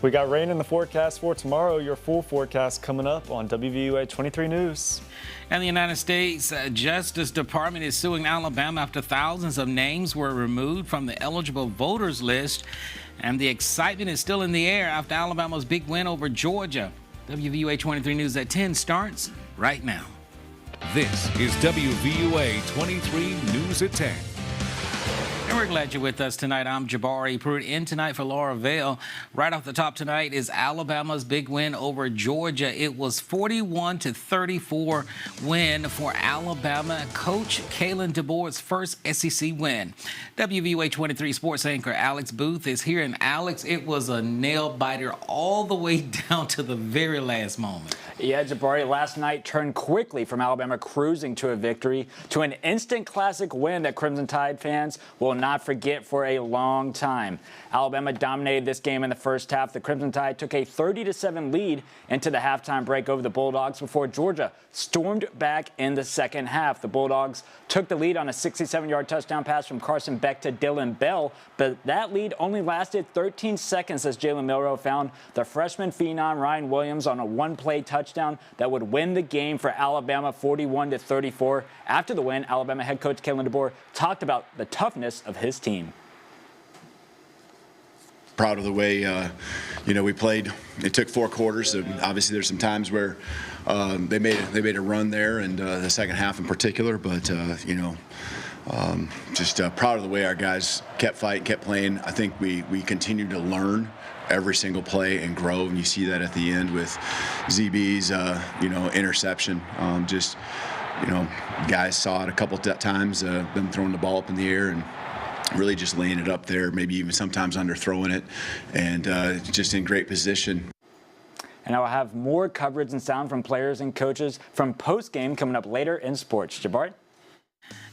We got rain in the forecast for tomorrow. Your full forecast coming up on WVUA 23 News. And the United States Justice Department is suing Alabama after thousands of names were removed from the eligible voters list. And the excitement is still in the air after Alabama's big win over Georgia. WVUA 23 News at 10 starts right now. This is WVUA 23 News at 10. And we're glad you're with us tonight. I'm Jabari Pruitt in tonight for Laura Vale. Right off the top tonight is Alabama's big win over Georgia. It was 41-34 win for Alabama. Coach Kalen DeBoer's first SEC win. WVUA 23 sports anchor Alex Booth is here. And Alex, it was a nail biter all the way down to the very last moment. Yeah, Jabari, last night turned quickly from Alabama cruising to a victory to an instant classic win that Crimson Tide fans will not forget for a long time. Alabama dominated this game in the first half. The Crimson Tide took a 30-7 lead into the halftime break over the Bulldogs before Georgia stormed back in the second half. The Bulldogs took the lead on a 67-yard touchdown pass from Carson Beck to Dylan Bell, but that lead only lasted 13 seconds as Jalen Milroe found the freshman phenom Ryan Williams on a one-play touchdown that would win the game for Alabama 41-34. After the win, Alabama head coach Kalen DeBoer talked about the toughness of his team. Proud of the way we played. It took 4 quarters, and obviously there's some times where they made a run there, and the second half in particular. But just proud of the way our guys kept fighting, kept playing. I think we continued to learn every single play and grow, and you see that at the end with ZB's interception. Guys saw it a couple times, them throwing the ball up in the air and really just laying it up there, maybe even sometimes underthrowing it, and just in great position. And I will have more coverage and sound from players and coaches from post-game coming up later in sports. Jabari?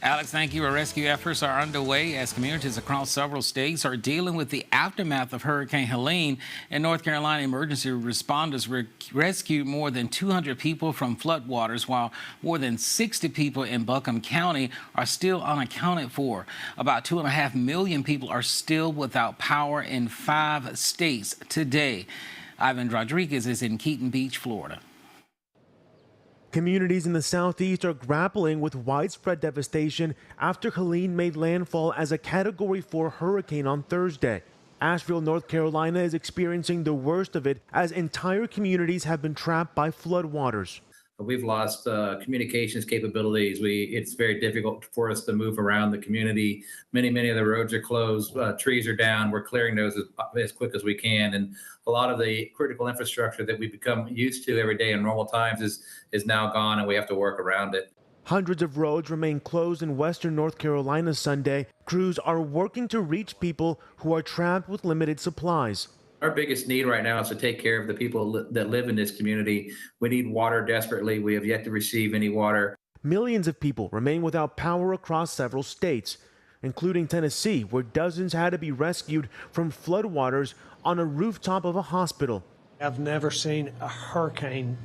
Alex, thank you. Our rescue efforts are underway as communities across several states are dealing with the aftermath of Hurricane Helene. In North Carolina, emergency responders rescued more than 200 people from floodwaters, while more than 60 people in Buncombe County are still unaccounted for. About 2.5 million people are still without power in 5 states today. Ivan Rodriguez is in Keaton Beach, Florida. Communities in the southeast are grappling with widespread devastation after Helene made landfall as a Category 4 hurricane on Thursday. Asheville, North Carolina is experiencing the worst of it as entire communities have been trapped by floodwaters. We've lost communications capabilities. It's very difficult for us to move around the community. Many of the roads are closed. Trees are down. We're clearing those as quick as we can. And a lot of the critical infrastructure that we become used to every day in normal times is now gone, and we have to work around it. Hundreds of roads remain closed in western North Carolina Sunday. Crews are working to reach people who are trapped with limited supplies. Our biggest need right now is to take care of the people that live in this community. We need water desperately. We have yet to receive any water. Millions of people remain without power across several states, including Tennessee, where dozens had to be rescued from floodwaters on a rooftop of a hospital. I've never seen a hurricane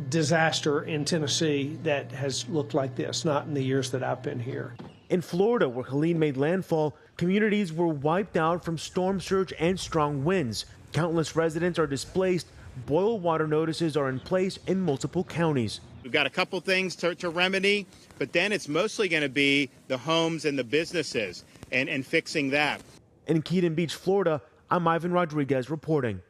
disaster in Tennessee that has looked like this, not in the years that I've been here. In Florida, where Helene made landfall, communities were wiped out from storm surge and strong winds. Countless residents are displaced. Boil water notices are in place in multiple counties. We've got a couple things to remedy, but then it's mostly going to be the homes and the businesses and fixing that. In Keaton Beach, Florida, I'm Ivan Rodriguez reporting.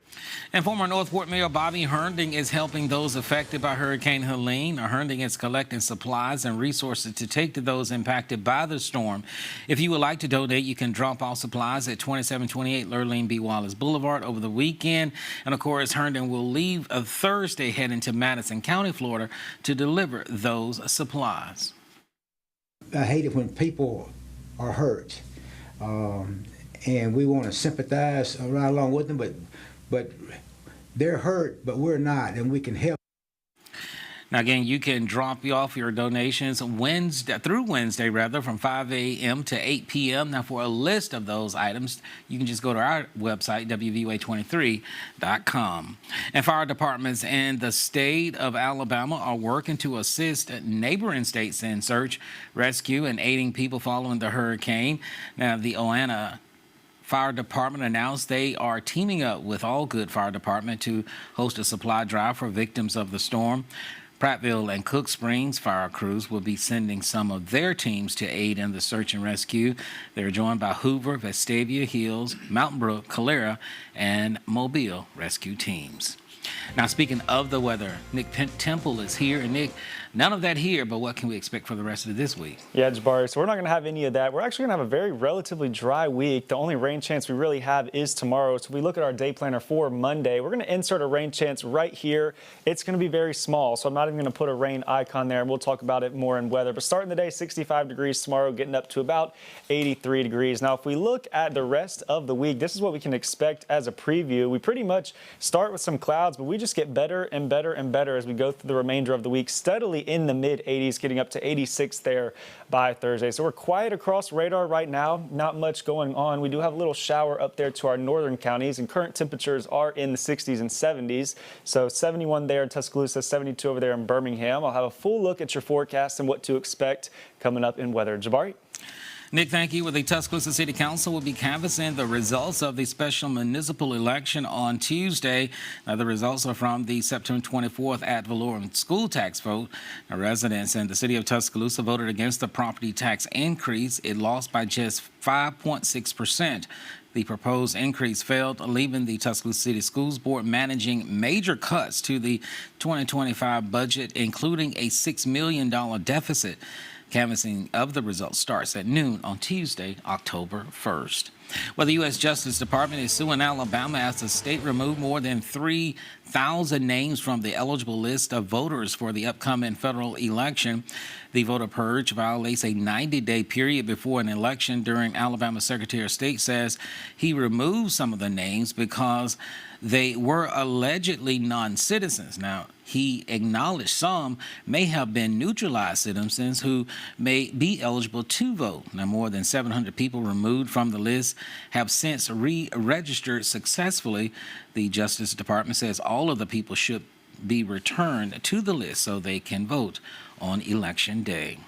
And former Northport Mayor Bobby Hernding is helping those affected by Hurricane Helene. Hernding is collecting supplies and resources to take to those impacted by the storm. If you would like to donate, you can drop off supplies at 2728 Lurleen B. Wallace Boulevard over the weekend. And of course, Hernding will leave Thursday heading to Madison County, Florida to deliver those supplies. I hate it when people are hurt. And we want to sympathize right along with them, but they're hurt, but we're not, and we can help. Now, again, you can drop off your donations through Wednesday, from 5 a.m. to 8 p.m. Now, for a list of those items, you can just go to our website, WVUA23.com. And fire departments in the state of Alabama are working to assist neighboring states in search, rescue, and aiding people following the hurricane. Now, the Oana Fire Department announced they are teaming up with All Good Fire Department to host a supply drive for victims of the storm. Prattville and Cook Springs fire crews will be sending some of their teams to aid in the search and rescue. They're joined by Hoover, Vestavia Hills, Mountain Brook, Calera, and Mobile rescue teams. Now, speaking of the weather, Nick Temple is here. And Nick, none of that here, but what can we expect for the rest of this week? Yeah, Jabari, so we're not going to have any of that. We're actually going to have a very relatively dry week. The only rain chance we really have is tomorrow. So if we look at our day planner for Monday, we're going to insert a rain chance right here. It's going to be very small, so I'm not even going to put a rain icon there, and we'll talk about it more in weather. But starting the day, 65 degrees tomorrow, getting up to about 83 degrees. Now, if we look at the rest of the week, this is what we can expect as a preview. We pretty much start with some clouds, but we just get better and better and better as we go through the remainder of the week, steadily in the mid-80s, getting up to 86 there by Thursday. So we're quiet across radar right now, not much going on. We do have a little shower up there to our northern counties, and current temperatures are in the 60s and 70s. So 71 there in Tuscaloosa, 72 over there in Birmingham. I'll have a full look at your forecast and what to expect coming up in weather. Jabari? Nick, thank you. Well, the Tuscaloosa City Council will be canvassing the results of the special municipal election on Tuesday. Now, the results are from the September 24th ad valorem school tax vote. Now, residents in the city of Tuscaloosa voted against the property tax increase. It lost by just 5.6%. The proposed increase failed, leaving the Tuscaloosa City Schools Board managing major cuts to the 2025 budget, including a $6 million deficit. Canvassing of the results starts at noon on Tuesday, October 1st. Well, the U.S. Justice Department is suing Alabama as the state removed more than 3,000 names from the eligible list of voters for the upcoming federal election. The voter purge violates a 90-day period before an election. During Alabama Secretary of State says he removed some of the names because they were allegedly non-citizens. Now, he acknowledged some may have been neutralized citizens who may be eligible to vote. Now, more than 700 people removed from the list have since re-registered successfully. The Justice Department says all of the people should be returned to the list so they can vote on Election Day.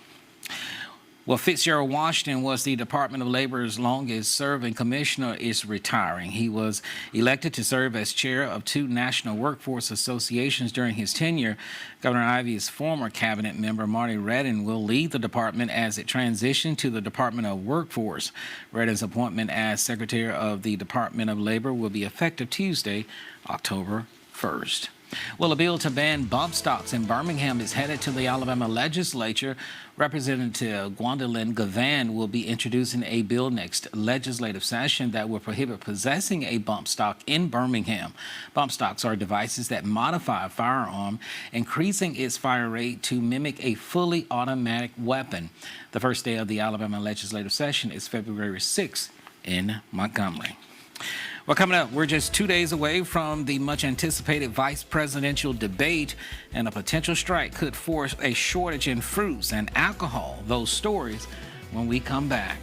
Well, Fitzgerald Washington was the Department of Labor's longest-serving commissioner, is retiring. He was elected to serve as chair of 2 national workforce associations during his tenure. Governor Ivey's former cabinet member, Marty Redden, will lead the department as it transitioned to the Department of Workforce. Redden's appointment as Secretary of the Department of Labor will be effective Tuesday, October 1st. Well, a bill to ban bump stocks in Birmingham is headed to the Alabama legislature. Representative Gwendolyn Gavan will be introducing a bill next legislative session that will prohibit possessing a bump stock in Birmingham. Bump stocks are devices that modify a firearm, increasing its fire rate to mimic a fully automatic weapon. The first day of the Alabama legislative session is February 6th in Montgomery. Well, coming up, we're just 2 days away from the much-anticipated vice presidential debate, and a potential strike could force a shortage in fruits and alcohol. Those stories when we come back.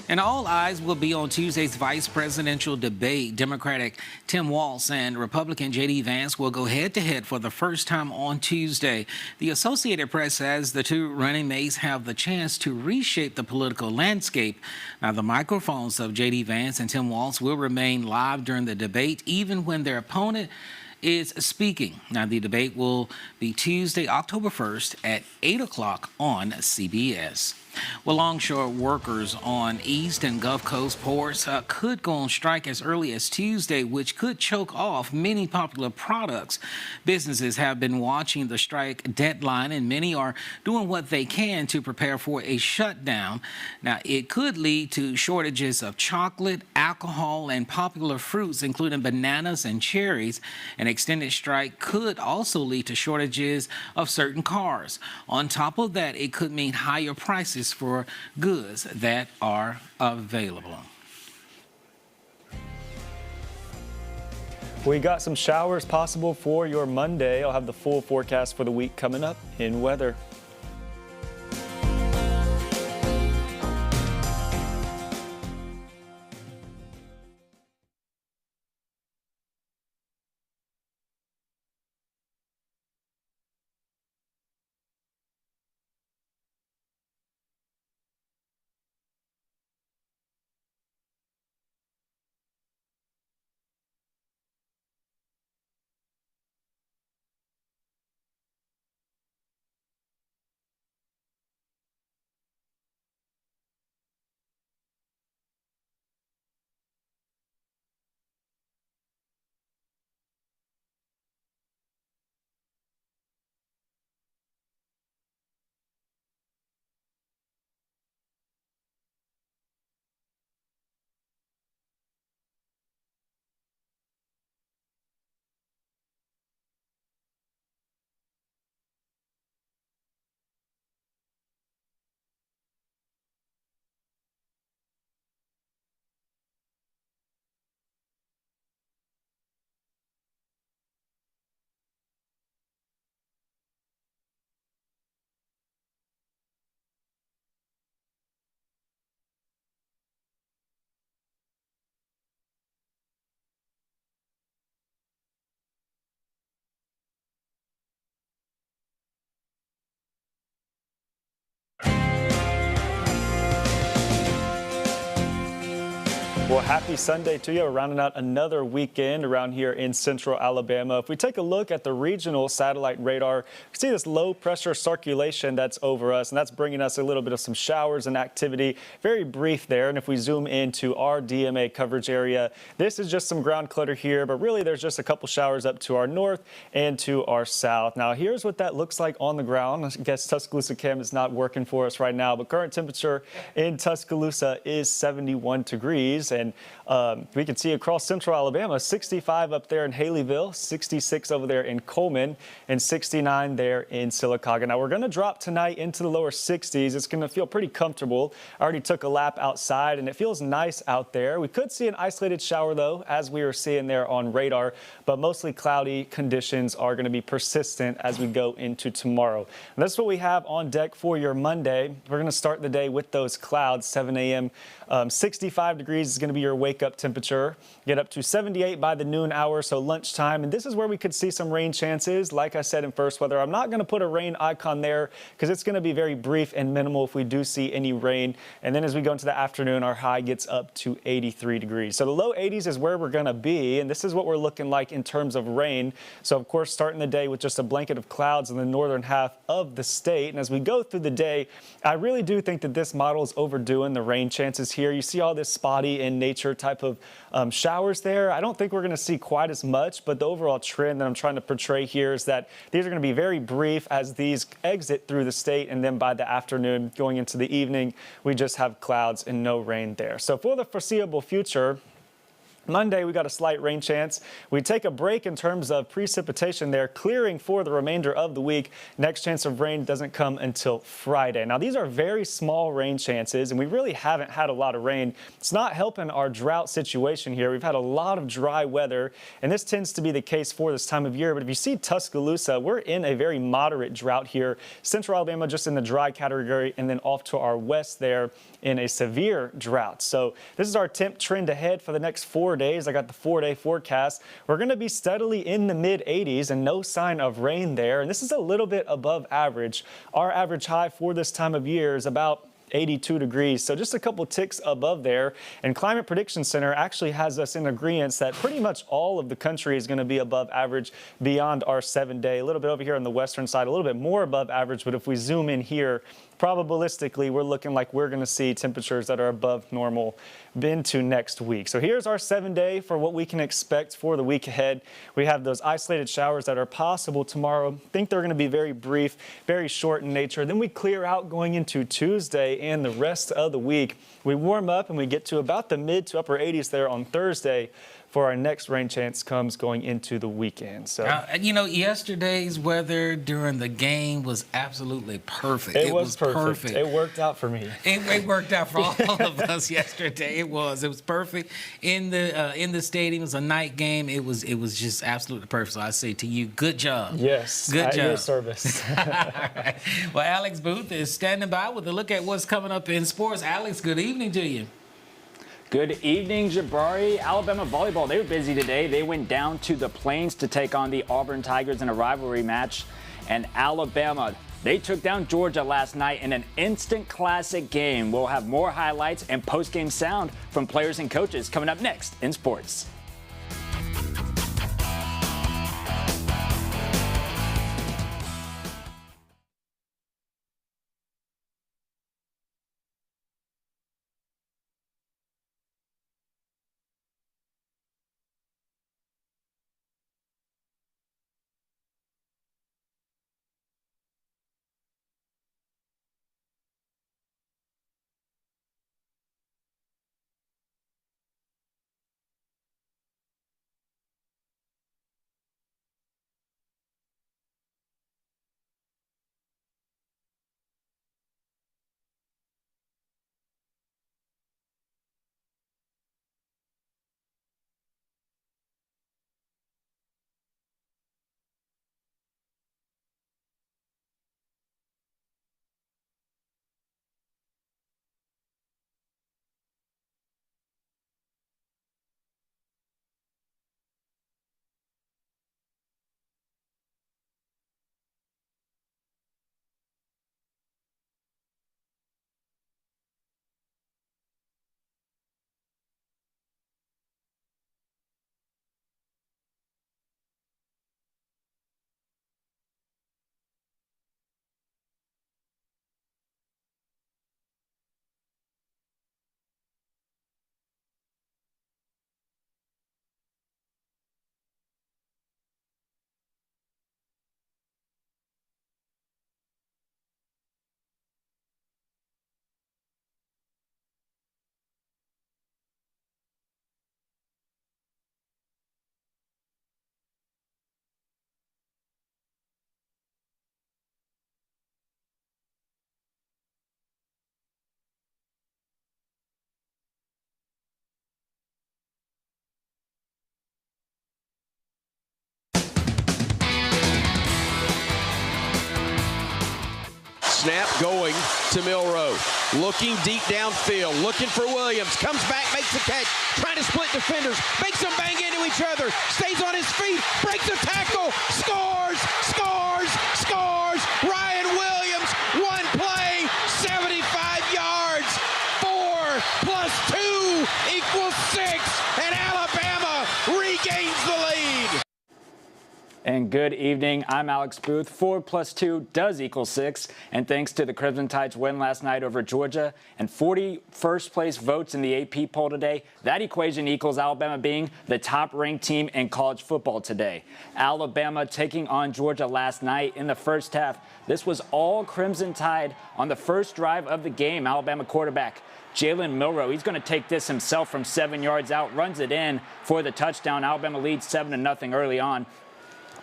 And all eyes will be on Tuesday's vice presidential debate. Democratic Tim Walz and Republican J.D. Vance will go head-to-head for the first time on Tuesday. The Associated Press says the two running mates have the chance to reshape the political landscape. Now, the microphones of J.D. Vance and Tim Walz will remain live during the debate, even when their opponent is speaking. Now, the debate will be Tuesday, October 1st at 8 o'clock on CBS. Well, longshore workers on East and Gulf Coast ports could go on strike as early as Tuesday, which could choke off many popular products. Businesses have been watching the strike deadline, and many are doing what they can to prepare for a shutdown. Now, it could lead to shortages of chocolate, alcohol, and popular fruits, including bananas and cherries. An extended strike could also lead to shortages of certain cars. On top of that, it could mean higher prices for goods that are available. We got some showers possible for your Monday. I'll have the full forecast for the week coming up in weather. Well, happy Sunday to you. We're rounding out another weekend around here in central Alabama. If we take a look at the regional satellite radar, you can see this low pressure circulation that's over us, and that's bringing us a little bit of some showers and activity. Very brief there. And if we zoom into our DMA coverage area, this is just some ground clutter here, but really there's just a couple showers up to our north and to our south. Now, here's what that looks like on the ground. I guess Tuscaloosa Cam is not working for us right now, but current temperature in Tuscaloosa is 71 degrees. And we can see across central Alabama, 65 up there in Haleyville, 66 over there in Coleman, and 69 there in Sylacauga. Now, we're going to drop tonight into the lower 60s. It's going to feel pretty comfortable. I already took a lap outside, and it feels nice out there. We could see an isolated shower, though, as we were seeing there on radar, but mostly cloudy conditions are going to be persistent as we go into tomorrow. And that's what we have on deck for your Monday. We're going to start the day with those clouds, 7 a.m. 65 degrees is going to be your wake-up temperature. Get up to 78 by the noon hour, so lunchtime. And this is where we could see some rain chances. Like I said in first weather, I'm not going to put a rain icon there because it's going to be very brief and minimal if we do see any rain. And then as we go into the afternoon, our high gets up to 83 degrees. So the low 80s is where we're going to be, and this is what we're looking like in terms of rain. So, of course, starting the day with just a blanket of clouds in the northern half of the state. And as we go through the day, I really do think that this model is overdoing the rain chances here. You see all this spotty in nature type of showers there. I don't think we're going to see quite as much, but the overall trend that I'm trying to portray here is that these are going to be very brief as these exit through the state, and then by the afternoon going into the evening, we just have clouds and no rain there. So for the foreseeable future, Monday, we got a slight rain chance. We take a break in terms of precipitation there, clearing for the remainder of the week. Next chance of rain doesn't come until Friday. Now, these are very small rain chances, and we really haven't had a lot of rain. It's not helping our drought situation here. We've had a lot of dry weather, and this tends to be the case for this time of year. But if you see Tuscaloosa, we're in a very moderate drought here. Central Alabama just in the dry category, and then off to our west there in a severe drought. So this is our temp trend ahead for the next 4 days. I got the 4-day forecast. We're going to be steadily in the mid 80s and no sign of rain there. And this is a little bit above average. Our average high for this time of year is about 82 degrees, so just a couple ticks above there. And Climate Prediction Center actually has us in agreement that pretty much all of the country is going to be above average beyond our 7-day. A little bit over here on the western side, a little bit more above average, but if we zoom in here, probabilistically, we're looking like we're going to see temperatures that are above normal into next week. So here's our 7-day for what we can expect for the week ahead. We have those isolated showers that are possible tomorrow. I think they're going to be very brief, very short in nature. Then we clear out going into Tuesday and the rest of the week. We warm up and we get to about the mid to upper 80s there on Thursday for our next rain chance comes going into the weekend. So you know, yesterday's weather during the game was absolutely perfect. It was perfect. It worked out for me. It worked out for all of us yesterday. It was perfect in the stadium. It was a night game. It was just absolutely perfect. So I say to you, good job. Yes, good job. At your service. All right. Well, Alex Booth is standing by with a look at what's coming up in sports. Alex, good evening to you. Good evening, Jabari. Alabama volleyball, they were busy today. They went down to the Plains to take on the Auburn Tigers in a rivalry match. And Alabama, they took down Georgia last night in an instant classic game. We'll have more highlights and post-game sound from players and coaches coming up next in sports. Snap going to Milroe. Looking deep downfield. Looking for Williams. Comes back, makes the catch. Trying to split defenders. Makes them bang into each other. Stays on his feet. Breaks a tackle. Scores! Scores! Scores! Ryan Williams. One play. 75 yards. 4 plus 2 equals 6. And Alabama regains the lead. And good evening. I'm Alex Booth. 4 + 2 does equal 6. And thanks to the Crimson Tide's win last night over Georgia and 40 first-place votes in the AP poll today, that equation equals Alabama being the top-ranked team in college football today. Alabama taking on Georgia last night in the first half. This was all Crimson Tide on the first drive of the game. Alabama quarterback Jalen Milroe, he's going to take this himself from 7 yards out, runs it in for the touchdown. Alabama leads 7-0 early on.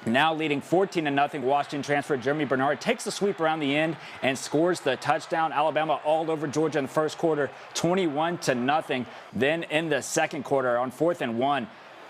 Now leading 14-0, Washington transfer Jeremy Bernard takes the sweep around the end and scores the touchdown. Alabama all over Georgia in the first quarter, 21-0. Then in the second quarter on 4th and 1,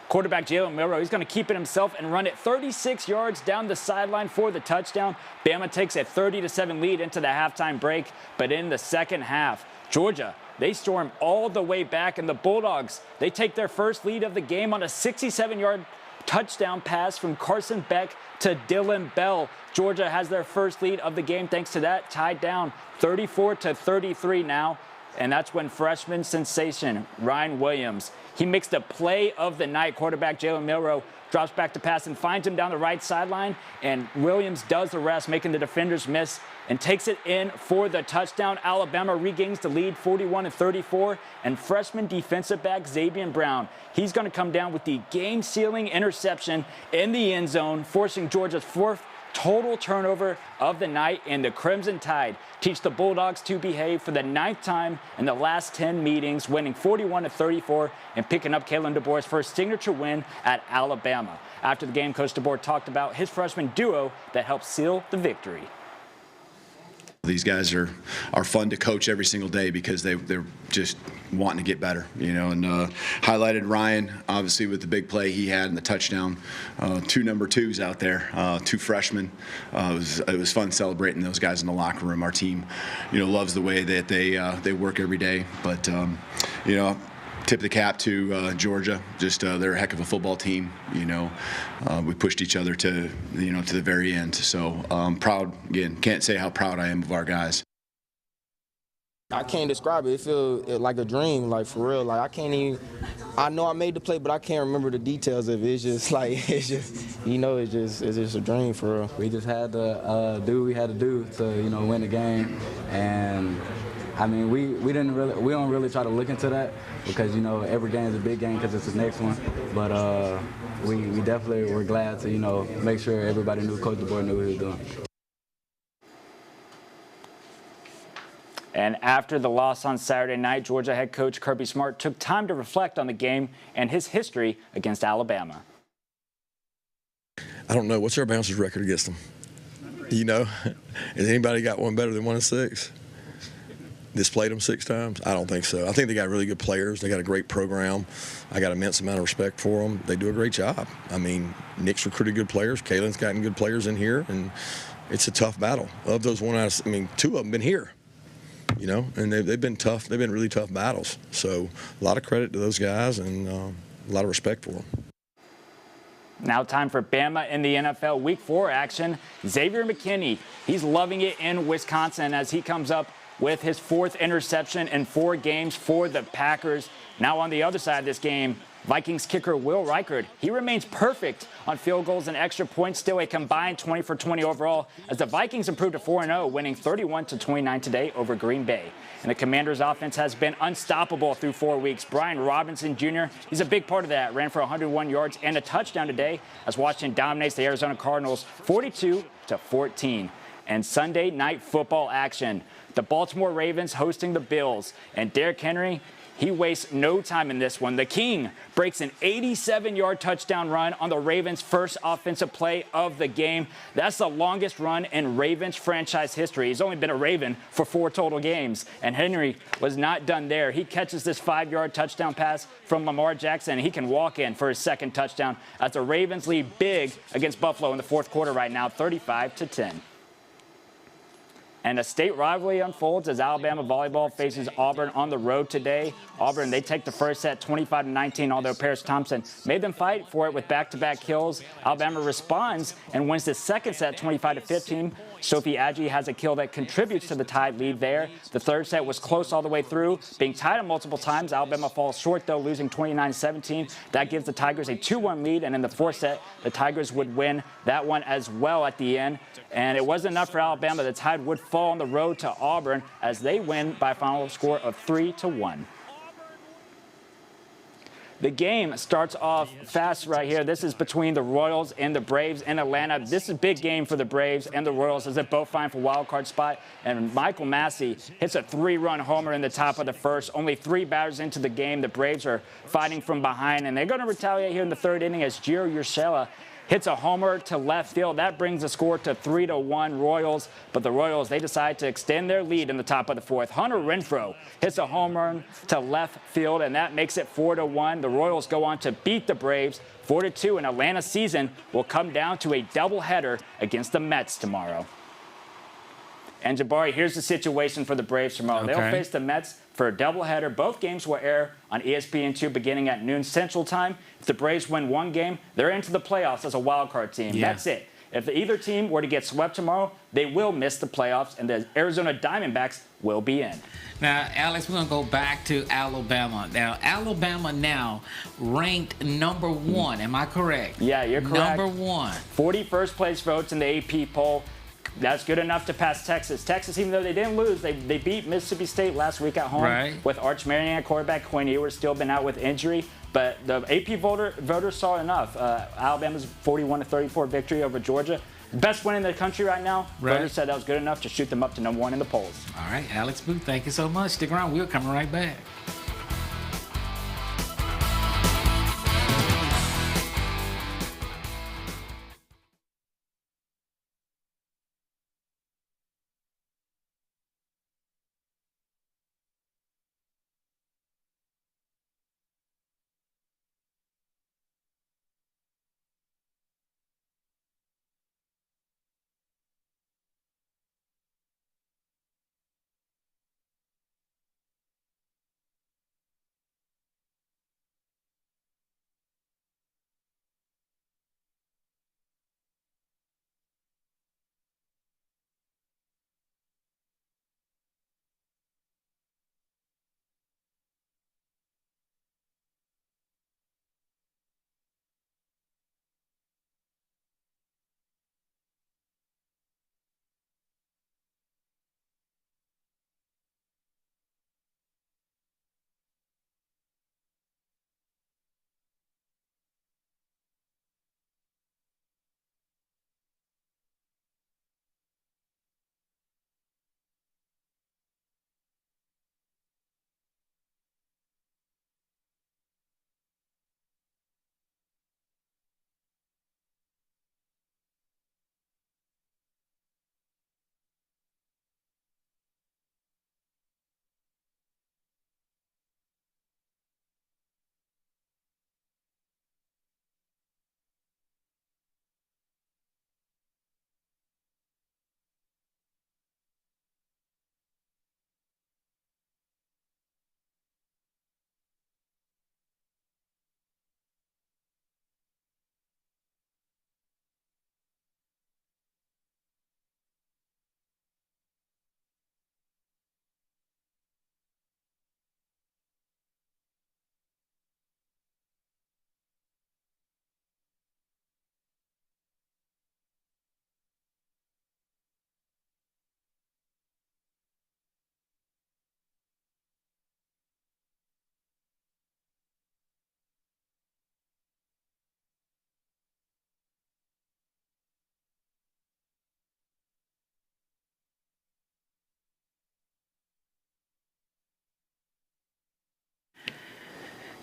quarterback Jalen Milroe, he's going to keep it himself and run it 36 yards down the sideline for the touchdown. Bama takes a 30-7 lead into the halftime break. But in the second half, Georgia, they storm all the way back, and the Bulldogs, they take their first lead of the game on a 67-yard touchdown pass from Carson Beck to Dylan Bell. Georgia has their first lead of the game thanks to that, tied down 34-33 now. And that's when freshman sensation Ryan Williams, he makes the play of the night. Quarterback Jalen Milroe drops back to pass and finds him down the right sideline, and Williams does the rest, making the defenders miss and takes it in for the touchdown. Alabama regains the lead 41-34, and freshman defensive back Xavier Brown, he's going to come down with the game-sealing interception in the end zone, forcing Georgia's 4th total turnover of the night, and the Crimson Tide teach the Bulldogs to behave for the 9th time in the last 10 meetings, winning 41-34 and picking up Kalen DeBoer's first signature win at Alabama. After the game, Coach DeBoer talked about his freshman duo that helped seal the victory. These guys are fun to coach every single day because they're just wanting to get better, you know, and highlighted Ryan, obviously, with the big play he had and the touchdown. 2 number 2s out there, 2 freshmen. It was fun celebrating those guys in the locker room. Our team, you know, loves the way that they work every day. But, you know, tip the cap to Georgia. Just they're a heck of a football team. You know, we pushed each other to the very end. So proud. Again, can't say how proud I am of our guys. I can't describe it. It feels like a dream, like for real. Like I can't even. I know I made the play, but I can't remember the details of it. It's just like it's just a dream for real. We just had to do what we had to do to win the game, and I mean we don't really try to look into that because every game is a big game because it's the next one. But we definitely were glad to make sure everybody knew Coach DeBoer knew what he was doing. And after the loss on Saturday night, Georgia head coach Kirby Smart took time to reflect on the game and his history against Alabama. I don't know. What's our bouncer's record against them? Has anybody got one better than 1-6? Displayed them 6 times? I don't think so. I think they got really good players. They got a great program. I got an immense amount of respect for them. They do a great job. I mean, Nick's recruited good players. Kalen's gotten good players in here, and it's a tough battle. Of those 2 of them been here. And they've been tough. They've been really tough battles. So a lot of credit to those guys and a lot of respect for them. Now time for Bama in the NFL Week 4 action. Xavier McKinney, he's loving it in Wisconsin as he comes up with his 4th interception in 4 games for the Packers. Now on the other side of this game, Vikings kicker Will Reichard, he remains perfect on field goals and extra points, still a combined 20 for 20 overall as the Vikings improved to 4-0, winning 31-29 today over Green Bay. And the Commanders' offense has been unstoppable through 4 weeks. Brian Robinson Jr., he's a big part of that, ran for 101 yards and a touchdown today as Washington dominates the Arizona Cardinals 42-14. And Sunday night football action, the Baltimore Ravens hosting the Bills, and Derrick Henry, he wastes no time in this one. The King breaks an 87-yard touchdown run on the Ravens' first offensive play of the game. That's the longest run in Ravens franchise history. He's only been a Raven for 4 total games. And Henry was not done there. He catches this 5-yard touchdown pass from Lamar Jackson, and he can walk in for his 2nd touchdown as the Ravens lead big against Buffalo in the 4th quarter right now, 35-10. And a state rivalry unfolds as Alabama volleyball faces Auburn on the road today. Auburn, they take the first set 25-19, although Paris Thompson made them fight for it with back-to-back kills. Alabama responds and wins the second set 25-15. Sophie Adjie has a kill that contributes to the Tide lead there. The third set was close all the way through, being tied up multiple times. Alabama falls short, though, losing 29-17. That gives the Tigers a 2-1 lead, and in the fourth set, the Tigers would win that one as well at the end. And it wasn't enough for Alabama. The Tide would fall on the road to Auburn as they win by a final score of 3-1. The game starts off fast right here. This is between the Royals and the Braves in Atlanta. This is a big game for the Braves and the Royals as they both vying for wild card spot. And Michael Massey hits a 3-run homer in the top of the first. Only 3 batters into the game. The Braves are fighting from behind, and they're going to retaliate here in the third inning as Gio Urshela hits a homer to left field. That brings the score to 3-1 Royals. But the Royals, they decide to extend their lead in the top of the fourth. Hunter Renfroe hits a home run to left field, and that makes it 4-1. The Royals go on to beat the Braves 4-2, and Atlanta's season will come down to a doubleheader against the Mets tomorrow. And Jabari, here's the situation for the Braves tomorrow. Okay. They'll face the Mets for a doubleheader. Both games will air on ESPN2 beginning at noon Central Time. If the Braves win one game, they're into the playoffs as a wild card team. Yeah. That's it. If either team were to get swept tomorrow, they will miss the playoffs, and the Arizona Diamondbacks will be in. Now, Alex, we're going to go back to Alabama. Now, Alabama now ranked number 1. Am I correct? Yeah, you're correct. Number 1. 41st place votes in the AP poll. That's good enough to pass Texas. Texas, even though they didn't lose, they beat Mississippi State last week at home with Arch Manning at quarterback. Quinn Ewers still been out with injury. But the AP voters saw enough. Alabama's 41-34 victory over Georgia. Best win in the country right now. Voters said that was good enough to shoot them up to number 1 in the polls. All right, Alex Booth, thank you so much. Stick around. We're coming right back.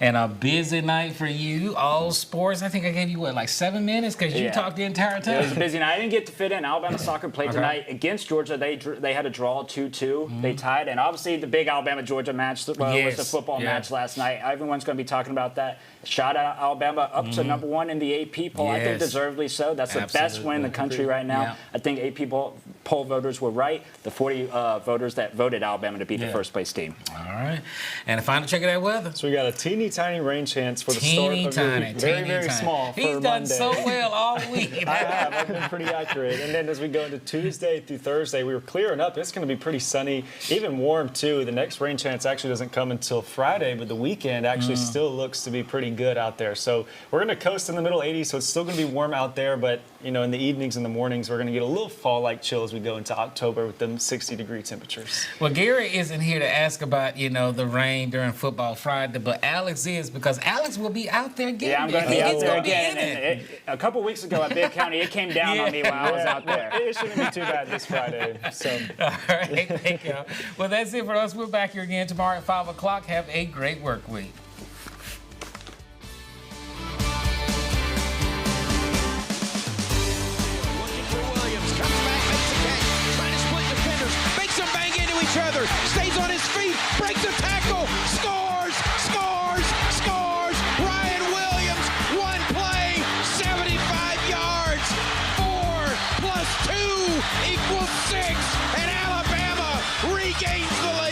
And a busy night for you, all sports. I think I gave you, what, like 7 minutes? Because you talked the entire time. It was a busy night. I didn't get to fit in. Alabama soccer played tonight against Georgia. They had a draw 2-2. They tied. And obviously the big Alabama-Georgia match was the football match last night. Everyone's going to be talking about that. Shot out Alabama up to number 1 in the AP poll. I think deservedly so. That's the best win in the country right now. I think AP poll poll voters were right. The 40 voters that voted Alabama to be the first place team. All right. And a final check of that weather. So we got a teeny tiny rain chance for the start of the week. Very small for He's Monday. done so well all week. I have. I've been pretty accurate. And then as we go into Tuesday through Thursday, we were clearing up. It's going to be pretty sunny, even warm too. The next rain chance actually doesn't come until Friday, but the weekend actually still looks to be pretty good out there. So we're going to coast in the middle 80s, so it's still going to be warm out there. But in the evenings and the mornings, we're going to get a little fall-like chill as we go into October with them 60-degree temperatures. Well, Gary isn't here to ask about the rain during Football Friday, but Alex is, because Alex will be out there getting I'm going to be out there again. And a couple weeks ago at Big County, it came down on me while I was out there. It shouldn't be too bad this Friday. So. All right, thank you. Well, that's it for us. We're back here again tomorrow at 5 o'clock. Have a great work week. Other stays on his feet, breaks a tackle, scores. Ryan Williams, one play, 75 yards, 4 + 2 = 6, and Alabama regains the lead.